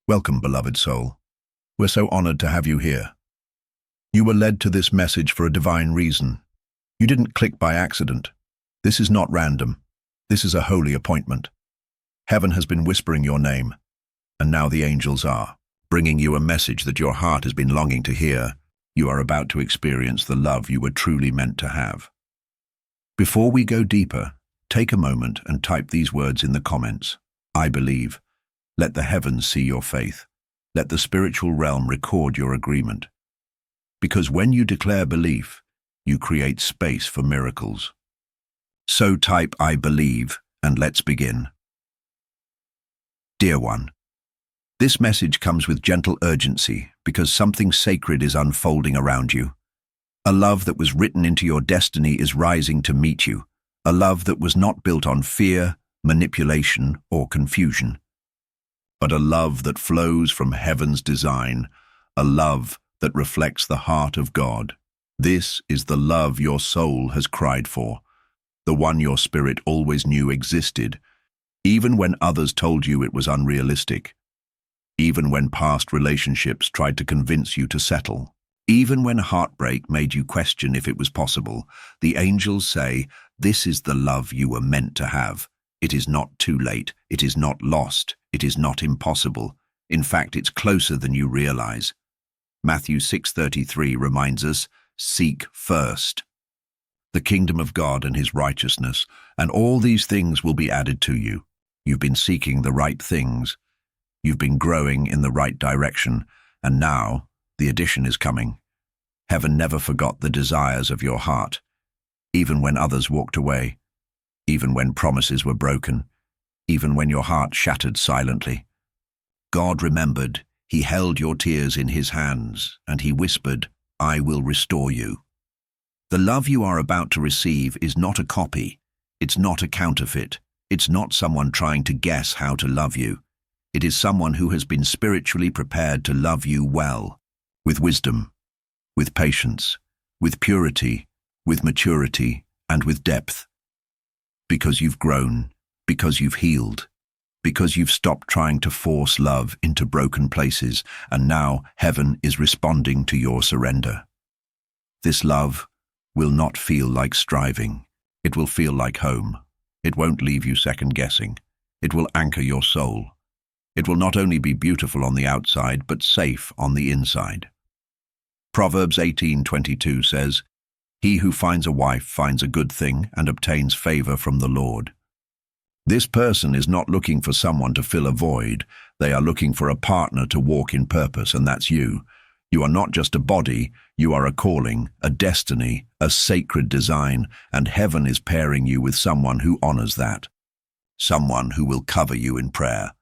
Welcome, beloved soul. We're so honored to have you here. You were led to this message for a divine reason. You didn't click by accident. This is not random. This is a holy appointment. Heaven has been whispering your name, and now the angels are, bringing you a message that your heart has been longing to hear. You are about to experience the love you were truly meant to have. Before we go deeper, take a moment and type these words in the comments. I believe. Let the heavens see your faith. Let the spiritual realm record your agreement. Because when you declare belief, you create space for miracles. So type I believe, and let's begin. Dear one, this message comes with gentle urgency because something sacred is unfolding around you. A love that was written into your destiny is rising to meet you. A love that was not built on fear, manipulation, or confusion, but a love that flows from heaven's design, a love that reflects the heart of God. This is the love your soul has cried for, the one your spirit always knew existed, even when others told you it was unrealistic, even when past relationships tried to convince you to settle, even when heartbreak made you question if it was possible. The angels say, this is the love you were meant to have. It is not too late. It is not lost. It is not impossible. In fact, it's closer than you realize. Matthew 6:33 reminds us, seek first the kingdom of God and his righteousness, and all these things will be added to you. You've been seeking the right things. You've been growing in the right direction, and now the addition is coming. Heaven never forgot the desires of your heart, even when others walked away, even when promises were broken, even when your heart shattered silently. God remembered. He held your tears in his hands, and he whispered, I will restore you. The love you are about to receive is not a copy. It's not a counterfeit. It's not someone trying to guess how to love you. It is someone who has been spiritually prepared to love you well, with wisdom, with patience, with purity, with maturity, and with depth. Because you've grown, because you've healed, because you've stopped trying to force love into broken places, and now heaven is responding to your surrender. This love will not feel like striving. It will feel like home. It won't leave you second-guessing. It will anchor your soul. It will not only be beautiful on the outside, but safe on the inside. Proverbs 18:22 says, He who finds a wife finds a good thing and obtains favor from the Lord. This person is not looking for someone to fill a void. They are looking for a partner to walk in purpose, and that's you. You are not just a body, you are a calling, a destiny, a sacred design, and heaven is pairing you with someone who honors that. Someone who will cover you in prayer,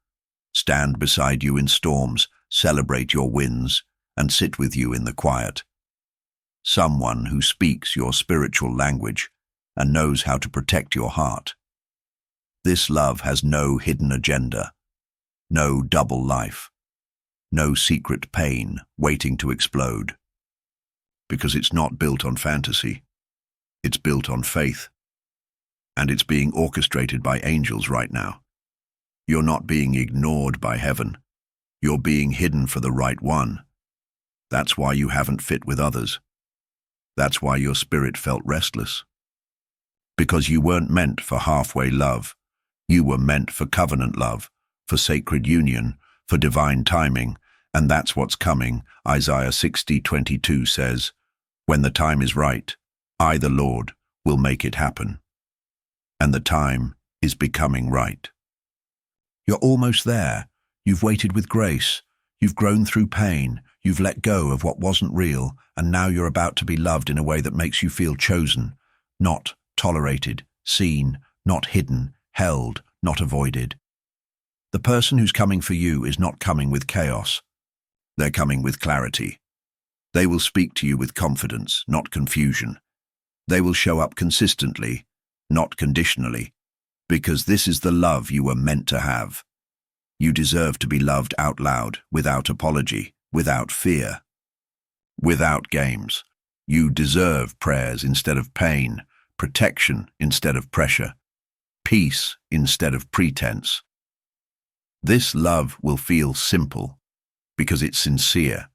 stand beside you in storms, celebrate your wins, and sit with you in the quiet. Someone who speaks your spiritual language and knows how to protect your heart. This love has no hidden agenda, no double life, no secret pain waiting to explode. Because it's not built on fantasy, it's built on faith. And it's being orchestrated by angels right now. You're not being ignored by heaven. You're being hidden for the right one. That's why you haven't fit with others. That's why your spirit felt restless. Because you weren't meant for halfway love. You were meant for covenant love, for sacred union, for divine timing, and that's what's coming. Isaiah 60:22 says, When the time is right, I, the Lord, will make it happen. And the time is becoming right. You're almost there. You've waited with grace. You've grown through pain. You've let go of what wasn't real, and now you're about to be loved in a way that makes you feel chosen, not tolerated, seen, not hidden, held, not avoided. The person who's coming for you is not coming with chaos. They're coming with clarity. They will speak to you with confidence, not confusion. They will show up consistently, not conditionally, because this is the love you were meant to have. You deserve to be loved out loud, without apology, without fear, without games. You deserve prayers instead of pain, protection instead of pressure, peace instead of pretense. This love will feel simple because it's sincere.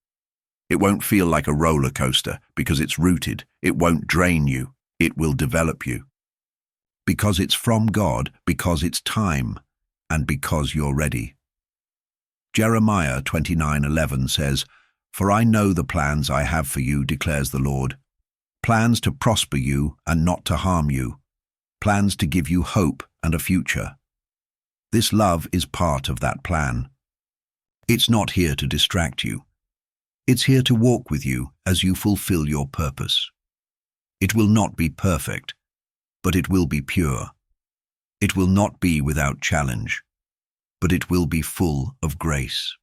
It won't feel like a roller coaster because it's rooted. It won't drain you. It will develop you. Because it's from God, because it's time, and because you're ready. Jeremiah 29:11 says, "For I know the plans I have for you, declares the Lord, plans to prosper you and not to harm you, plans to give you hope and a future." This love is part of that plan. It's not here to distract you. It's here to walk with you as you fulfill your purpose. It will not be perfect, but it will be pure. It will not be without challenge, but it will be full of grace,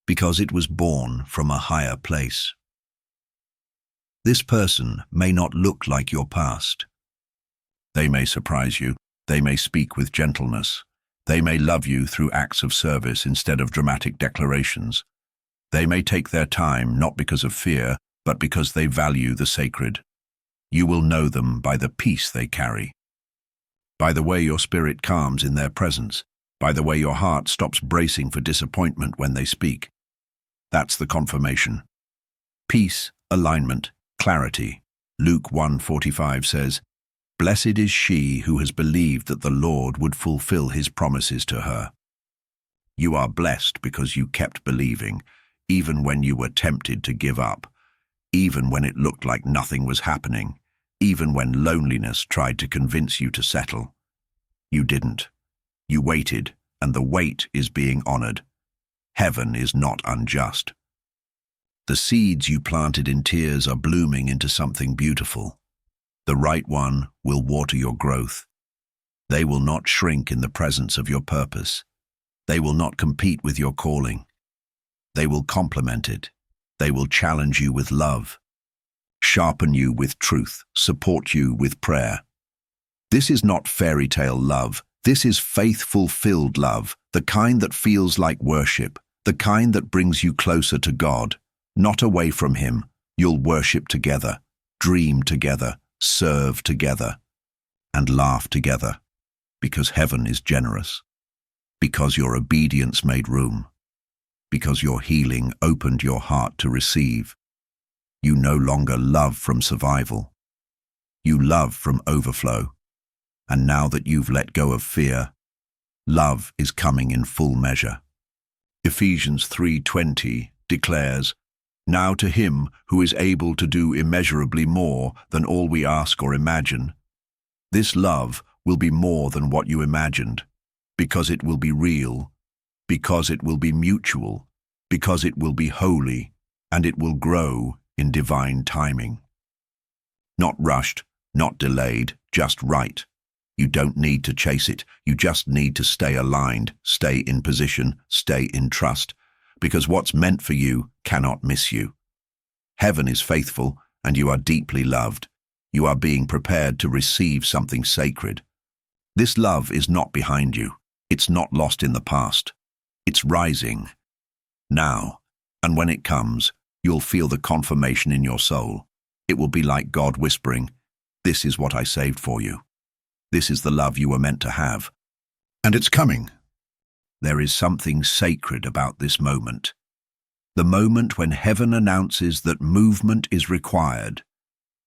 because it was born from a higher place. This person may not look like your past. They may surprise you. They may speak with gentleness. They may love you through acts of service instead of dramatic declarations. They may take their time not because of fear, but because they value the sacred. You will know them by the peace they carry, by the way your spirit calms in their presence, by the way your heart stops bracing for disappointment when they speak. That's the confirmation. Peace, alignment, clarity. Luke 1:45 says, "Blessed is she who has believed that the Lord would fulfill his promises to her." You are blessed because you kept believing, even when you were tempted to give up, even when it looked like nothing was happening, even when loneliness tried to convince you to settle. You didn't. You waited, and the wait is being honored. Heaven is not unjust. The seeds you planted in tears are blooming into something beautiful. The right one will water your growth. They will not shrink in the presence of your purpose. They will not compete with your calling. They will complement it. They will challenge you with love, sharpen you with truth, support you with prayer. This is not fairy tale love. This is faith-fulfilled love, the kind that feels like worship, the kind that brings you closer to God, not away from Him. You'll worship together, dream together, serve together, and laugh together, because heaven is generous, because your obedience made room, because your healing opened your heart to receive. You no longer love from survival. You love from overflow. And now that you've let go of fear, love is coming in full measure. Ephesians 3:20 declares, "Now to Him who is able to do immeasurably more than all we ask or imagine." This love will be more than what you imagined, because it will be real, because it will be mutual, because it will be holy, and it will grow in divine timing. Not rushed, not delayed, just right. You don't need to chase it. You just need to stay aligned, stay in position, stay in trust, because what's meant for you cannot miss you. Heaven is faithful, and you are deeply loved. You are being prepared to receive something sacred. This love is not behind you. It's not lost in the past. It's rising now, and when it comes, you'll feel the confirmation in your soul. It will be like God whispering, "This is what I saved for you. This is the love you were meant to have." And it's coming. There is something sacred about this moment. The moment when heaven announces that movement is required.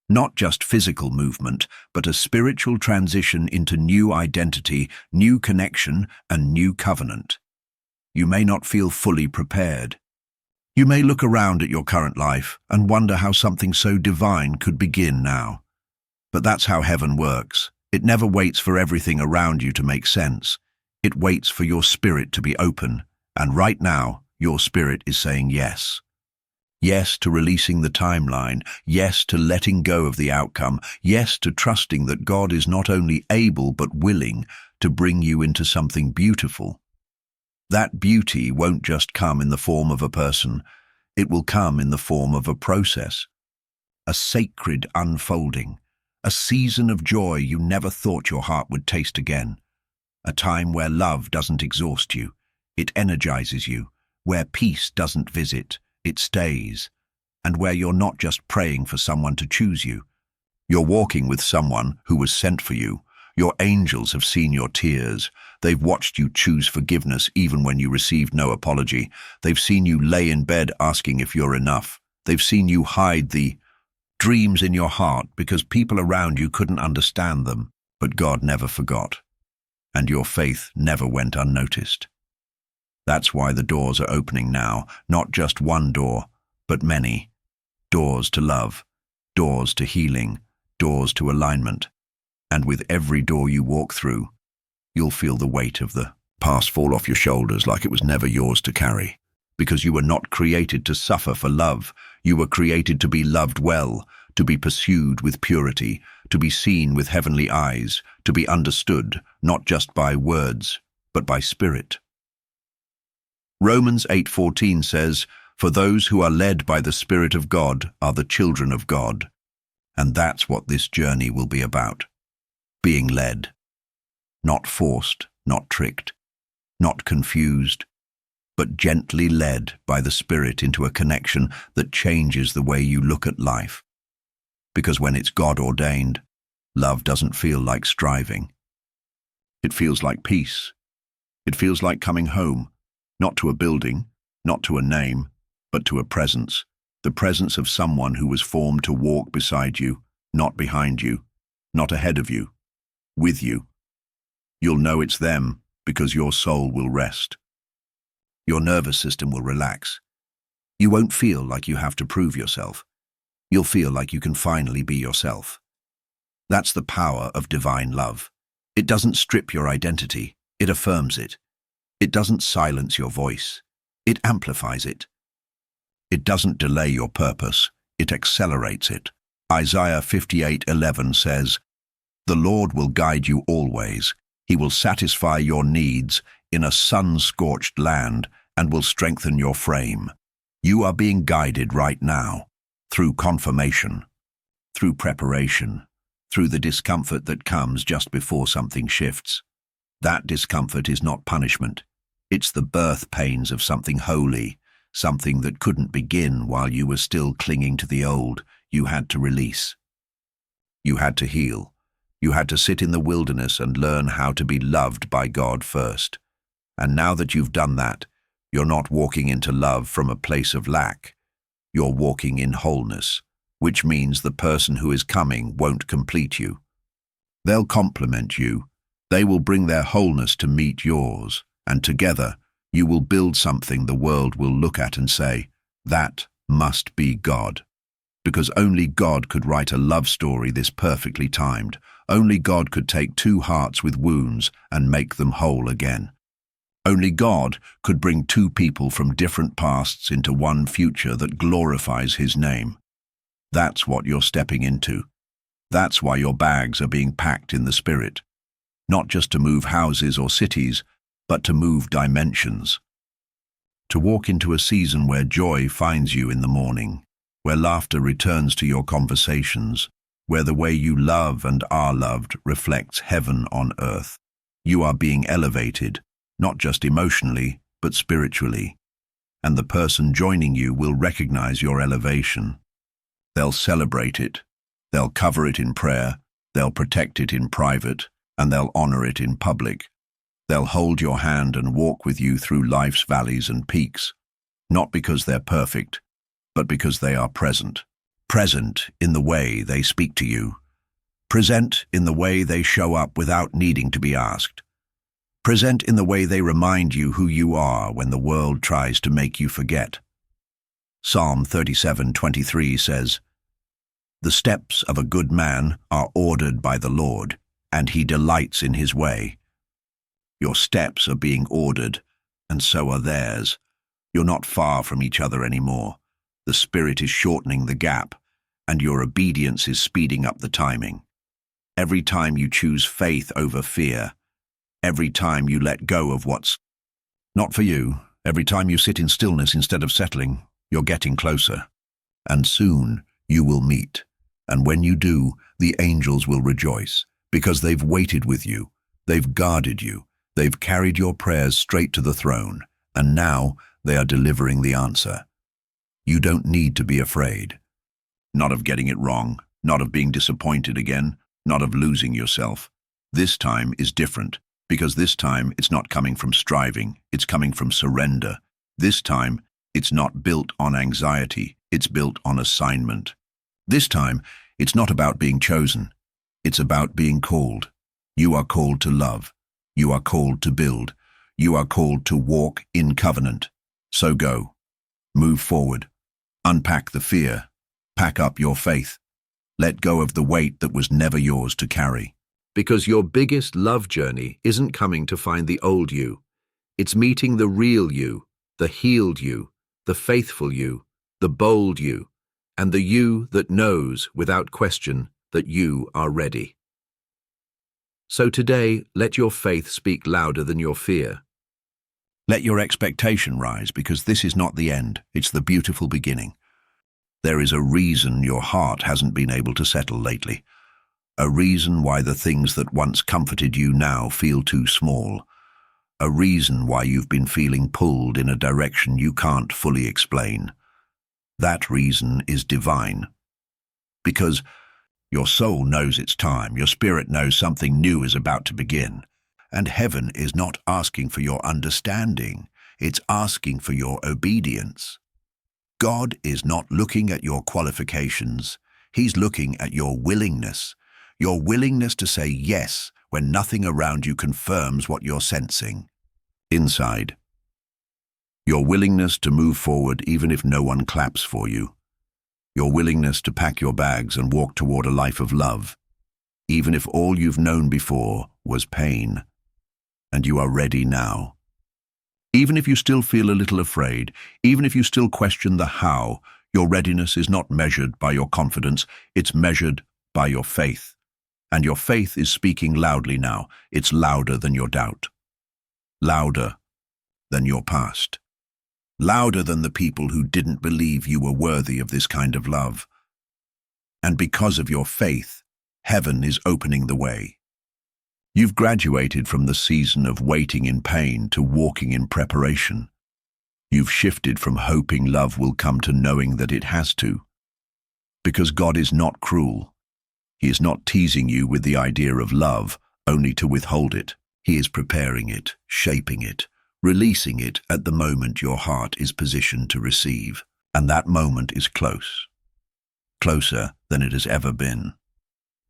Not just physical movement, but a spiritual transition into new identity, new connection, and new covenant. You may not feel fully prepared. You may look around at your current life and wonder how something so divine could begin now. But that's how heaven works. It never waits for everything around you to make sense. It waits for your spirit to be open, and right now, your spirit is saying yes. Yes to releasing the timeline, yes to letting go of the outcome, yes to trusting that God is not only able but willing to bring you into something beautiful. That beauty won't just come in the form of a person, it will come in the form of a process. A sacred unfolding, a season of joy you never thought your heart would taste again. A time where love doesn't exhaust you, it energizes you, where peace doesn't visit, it stays, and where you're not just praying for someone to choose you. You're walking with someone who was sent for you. Your angels have seen your tears. They've watched you choose forgiveness even when you received no apology. They've seen you lay in bed asking if you're enough. They've seen you hide the dreams in your heart because people around you couldn't understand them. But God never forgot, and your faith never went unnoticed. That's why the doors are opening now, not just one door, but many. Doors to love, doors to healing, doors to alignment. And with every door you walk through, you'll feel the weight of the past fall off your shoulders like it was never yours to carry. Because you were not created to suffer for love. You were created to be loved well, to be pursued with purity, to be seen with heavenly eyes, to be understood, not just by words, but by spirit. Romans 8:14 says, "For those who are led by the Spirit of God are the children of God." And that's what this journey will be about. Being led. Not forced, not tricked, not confused, but gently led by the Spirit into a connection that changes the way you look at life. Because when it's God-ordained, love doesn't feel like striving. It feels like peace. It feels like coming home, not to a building, not to a name, but to a presence. The presence of someone who was formed to walk beside you, not behind you, not ahead of you, with you. You'll know it's them because your soul will rest. Your nervous system will relax. You won't feel like you have to prove yourself. You'll feel like you can finally be yourself. That's the power of divine love. It doesn't strip your identity, it affirms it. It doesn't silence your voice, it amplifies it. It doesn't delay your purpose, it accelerates it. Isaiah 58:11 says, "The Lord will guide you always. He will satisfy your needs in a sun-scorched land and will strengthen your frame." You are being guided right now, through confirmation, through preparation, through the discomfort that comes just before something shifts. That discomfort is not punishment. It's the birth pains of something holy, something that couldn't begin while you were still clinging to the old. You had to release. You had to heal. You had to sit in the wilderness and learn how to be loved by God first. And now that you've done that, you're not walking into love from a place of lack. You're walking in wholeness, which means the person who is coming won't complete you. They'll complement you. They will bring their wholeness to meet yours, and together you will build something the world will look at and say, "That must be God." Because only God could write a love story this perfectly timed. Only God could take two hearts with wounds and make them whole again. Only God could bring two people from different pasts into one future that glorifies His name. That's what you're stepping into. That's why your bags are being packed in the Spirit. Not just to move houses or cities, but to move dimensions. To walk into a season where joy finds you in the morning, where laughter returns to your conversations, where the way you love and are loved reflects heaven on earth. You are being elevated, not just emotionally, but spiritually. And the person joining you will recognize your elevation. They'll celebrate it. They'll cover it in prayer. They'll protect it in private, and they'll honor it in public. They'll hold your hand and walk with you through life's valleys and peaks, not because they're perfect, but because they are present. Present in the way they speak to you. Present in the way they show up without needing to be asked. Present in the way they remind you who you are when the world tries to make you forget. Psalm 37:23 says, "The steps of a good man are ordered by the Lord, and He delights in His way." Your steps are being ordered, and so are theirs. You're not far from each other anymore. The Spirit is shortening the gap, and your obedience is speeding up the timing. Every time you choose faith over fear, every time you let go of what's not for you, every time you sit in stillness instead of settling, you're getting closer. And soon you will meet. And when you do, the angels will rejoice, because they've waited with you, they've guarded you, they've carried your prayers straight to the throne, and now they are delivering the answer. You don't need to be afraid. Not of getting it wrong, not of being disappointed again, not of losing yourself. This time is different, because this time it's not coming from striving, it's coming from surrender. This time, it's not built on anxiety, it's built on assignment. This time, it's not about being chosen, it's about being called. You are called to love. You are called to build. You are called to walk in covenant. So go. Move forward. Unpack the fear. Pack up your faith. Let go of the weight that was never yours to carry. Because your biggest love journey isn't coming to find the old you. It's meeting the real you, the healed you, the faithful you, the bold you, and the you that knows without question that you are ready. So today, let your faith speak louder than your fear. Let your expectation rise, because this is not the end, it's the beautiful beginning. There is a reason your heart hasn't been able to settle lately. A reason why the things that once comforted you now feel too small. A reason why you've been feeling pulled in a direction you can't fully explain. That reason is divine. Because your soul knows it's time, your spirit knows something new is about to begin. And heaven is not asking for your understanding, it's asking for your obedience. God is not looking at your qualifications, He's looking at your willingness to say yes when nothing around you confirms what you're sensing. Inside. Your willingness to move forward even if no one claps for you. Your willingness to pack your bags and walk toward a life of love, even if all you've known before was pain. And you are ready now. Even if you still feel a little afraid, even if you still question the how, your readiness is not measured by your confidence, it's measured by your faith. And your faith is speaking loudly now. It's louder than your doubt. Louder than your past. Louder than the people who didn't believe you were worthy of this kind of love. And because of your faith, heaven is opening the way. You've graduated from the season of waiting in pain to walking in preparation. You've shifted from hoping love will come to knowing that it has to. Because God is not cruel. He is not teasing you with the idea of love, only to withhold it. He is preparing it, shaping it, releasing it at the moment your heart is positioned to receive. And that moment is close. Closer than it has ever been.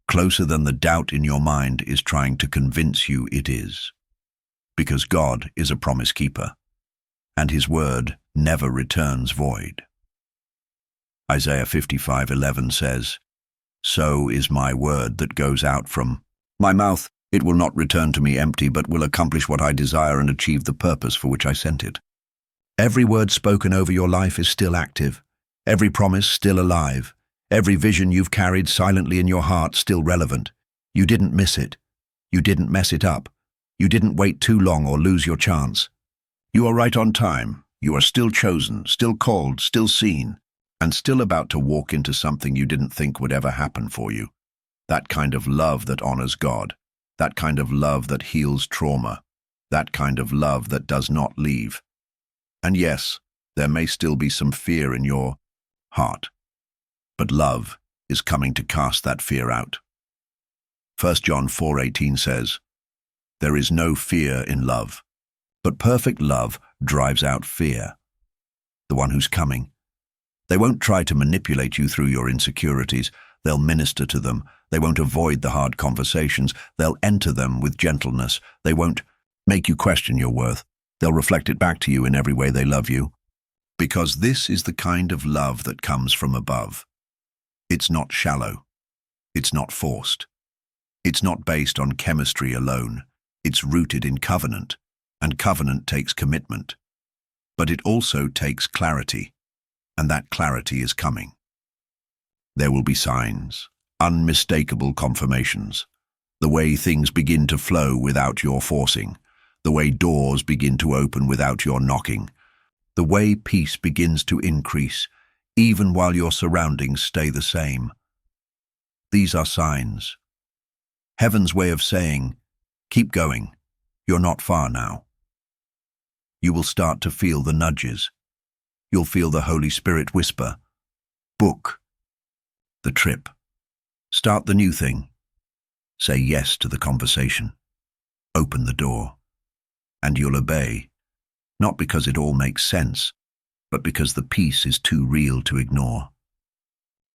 Closer than the doubt in your mind is trying to convince you it is. Because God is a promise keeper, and His word never returns void. Isaiah 55:11 says, "So is my word that goes out from my mouth. It will not return to me empty, but will accomplish what I desire and achieve the purpose for which I sent it." Every word spoken over your life is still active, every promise still alive, every vision you've carried silently in your heart still relevant. You didn't miss it. You didn't mess it up. You didn't wait too long or lose your chance. You are right on time. You are still chosen, still called, still seen, and still about to walk into something you didn't think would ever happen for you. That kind of love that honors God. That kind of love that heals trauma. That kind of love that does not leave. And yes, there may still be some fear in your heart. But love is coming to cast that fear out. 1 John 4:18 says, "There is no fear in love, but perfect love drives out fear." The one who's coming. They won't try to manipulate you through your insecurities. They'll minister to them. They won't avoid the hard conversations. They'll enter them with gentleness. They won't make you question your worth. They'll reflect it back to you in every way they love you. Because this is the kind of love that comes from above. It's not shallow. It's not forced. It's not based on chemistry alone. It's rooted in covenant, and covenant takes commitment. But it also takes clarity, and that clarity is coming. There will be signs, unmistakable confirmations, the way things begin to flow without your forcing, the way doors begin to open without your knocking, the way peace begins to increase, even while your surroundings stay the same. These are signs. Heaven's way of saying, keep going, you're not far now. You will start to feel the nudges. You'll feel the Holy Spirit whisper, book the trip. Start the new thing. Say yes to the conversation. Open the door. And you'll obey, not because it all makes sense, but because the peace is too real to ignore.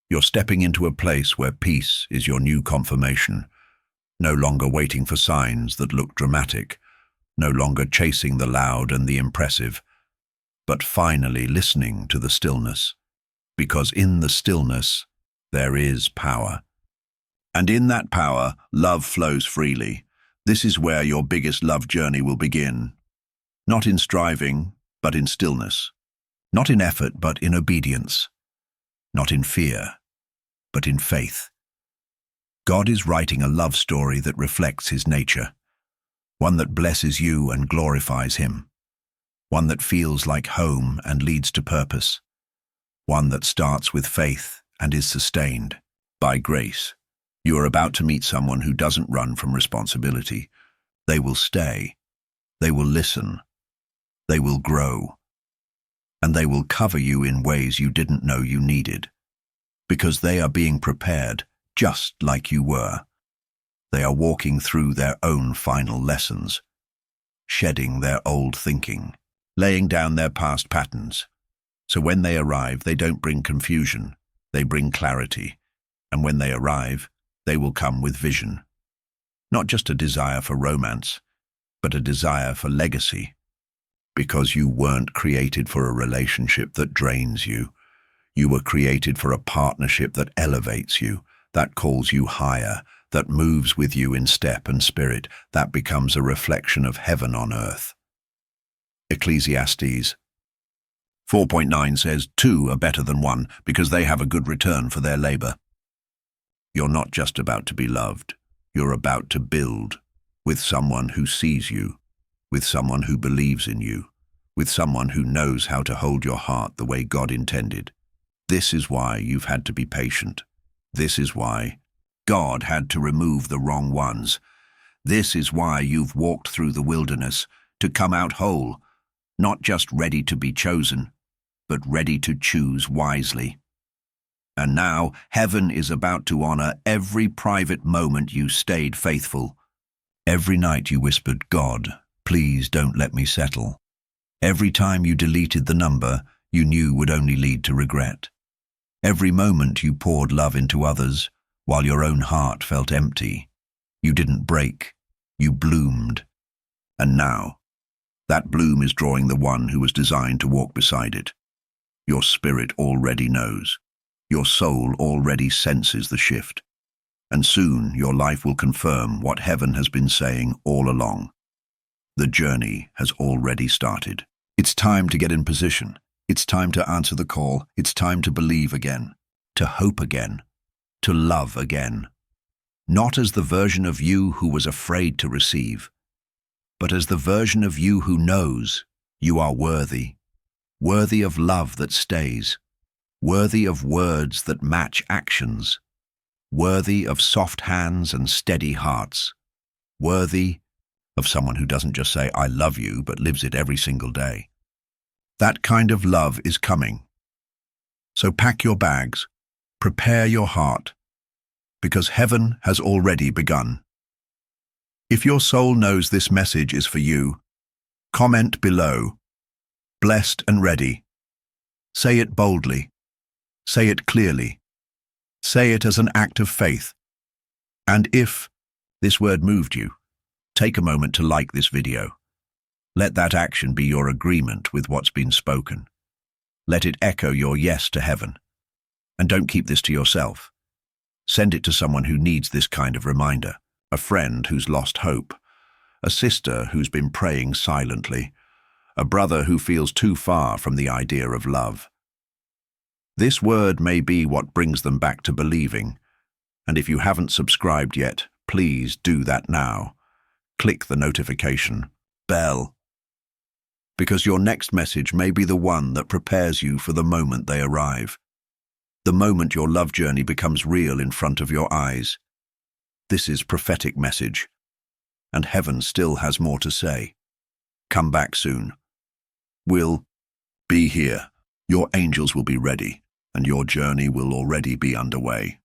You're stepping into a place where peace is your new confirmation, no longer waiting for signs that look dramatic, no longer chasing the loud and the impressive, but finally listening to the stillness, because in the stillness there is power. And in that power, love flows freely. This is where your biggest love journey will begin. Not in striving, but in stillness. Not in effort, but in obedience. Not in fear, but in faith. God is writing a love story that reflects his nature, one that blesses you and glorifies him, one that feels like home and leads to purpose, one that starts with faith and is sustained by grace. You are about to meet someone who doesn't run from responsibility. They will stay, they will listen, they will grow, and they will cover you in ways you didn't know you needed, because they are being prepared just like you were. They are walking through their own final lessons, shedding their old thinking, laying down their past patterns. So when they arrive, they don't bring confusion, they bring clarity. And when they arrive, they will come with vision. Not just a desire for romance, but a desire for legacy. Because you weren't created for a relationship that drains you. You were created for a partnership that elevates you, that calls you higher, that moves with you in step and spirit, that becomes a reflection of heaven on earth. Ecclesiastes 4.9 says, 2 are better than 1 because they have a good return for their labor. You're not just about to be loved, you're about to build with someone who sees you, with someone who believes in you, with someone who knows how to hold your heart the way God intended. This is why you've had to be patient. This is why God had to remove the wrong ones. This is why you've walked through the wilderness to come out whole, not just ready to be chosen, but ready to choose wisely. And now heaven is about to honor every private moment you stayed faithful. Every night you whispered, God, please don't let me settle. Every time you deleted the number you knew would only lead to regret. Every moment you poured love into others while your own heart felt empty. You didn't break, you bloomed. And now, that bloom is drawing the one who was designed to walk beside it. Your spirit already knows. Your soul already senses the shift. And soon your life will confirm what heaven has been saying all along. The journey has already started. It's time to get in position. It's time to answer the call. It's time to believe again, to hope again, to love again. Not as the version of you who was afraid to receive, but as the version of you who knows you are worthy, worthy of love that stays, worthy of words that match actions, worthy of soft hands and steady hearts, worthy of someone who doesn't just say, I love you, but lives it every single day. That kind of love is coming. So pack your bags, prepare your heart, because heaven has already begun. If your soul knows this message is for you, comment below, blessed and ready. Say it boldly. Say it clearly. Say it as an act of faith. And if this word moved you, take a moment to like this video. Let that action be your agreement with what's been spoken. Let it echo your yes to heaven. And don't keep this to yourself. Send it to someone who needs this kind of reminder, a friend who's lost hope, a sister who's been praying silently, a brother who feels too far from the idea of love. This word may be what brings them back to believing, and if you haven't subscribed yet, please do that now. Click the notification bell, because your next message may be the one that prepares you for the moment they arrive, the moment your love journey becomes real in front of your eyes. This is prophetic message, and heaven still has more to say. Come back soon. We'll be here. Your angels will be ready, and your journey will already be underway.